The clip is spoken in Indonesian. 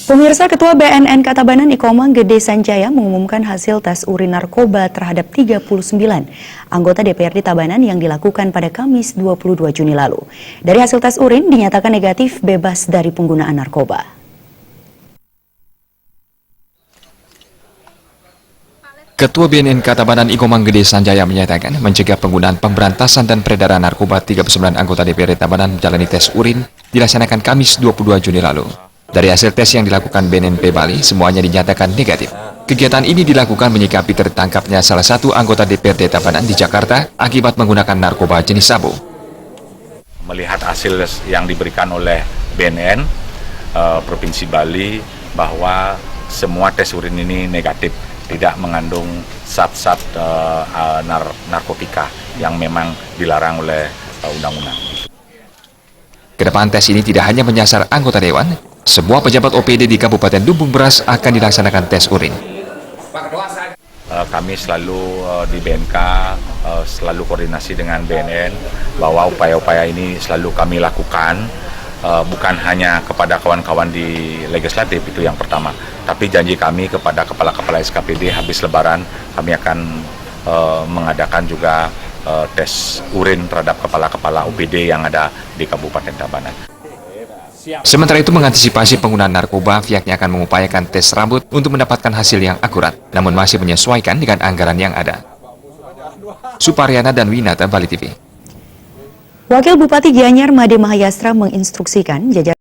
Pemirsa, Ketua BNN Katabanan Ikomang Gede Sanjaya mengumumkan hasil tes urin narkoba terhadap 39 anggota DPRD Tabanan yang dilakukan pada Kamis 22 Juni lalu. Dari hasil tes urin dinyatakan negatif bebas dari penggunaan narkoba. Ketua BNN Katabanan Ikomang Gede Sanjaya menyatakan mencegah penggunaan pemberantasan dan peredaran narkoba 39 anggota DPRD Tabanan menjalani tes urin dilaksanakan Kamis 22 Juni lalu. Dari hasil tes yang dilakukan BNNP Bali, semuanya dinyatakan negatif. Kegiatan ini dilakukan menyikapi tertangkapnya salah satu anggota DPRD Tabanan di Jakarta akibat menggunakan narkoba jenis sabu. Melihat hasil yang diberikan oleh BNN Provinsi Bali bahwa semua tes urin ini negatif, tidak mengandung zat-zat narkotika yang memang dilarang oleh undang-undang. Kedepan tes ini tidak hanya menyasar anggota dewan, semua pejabat OPD di Kabupaten Lumbung Beras akan dilaksanakan tes urin. Kami selalu di BNK selalu koordinasi dengan BNN bahwa upaya-upaya ini selalu kami lakukan, bukan hanya kepada kawan-kawan di legislatif, itu yang pertama, tapi janji kami kepada kepala-kepala SKPD habis Lebaran kami akan mengadakan juga tes urin terhadap kepala-kepala OPD yang ada di Kabupaten Tabanan. Sementara itu mengantisipasi penggunaan narkoba, pihaknya akan mengupayakan tes rambut untuk mendapatkan hasil yang akurat, namun masih menyesuaikan dengan anggaran yang ada. Suparyana dan Winata, Bali TV. Wakil Bupati Gianyar Made Mahayastra menginstruksikan jajaran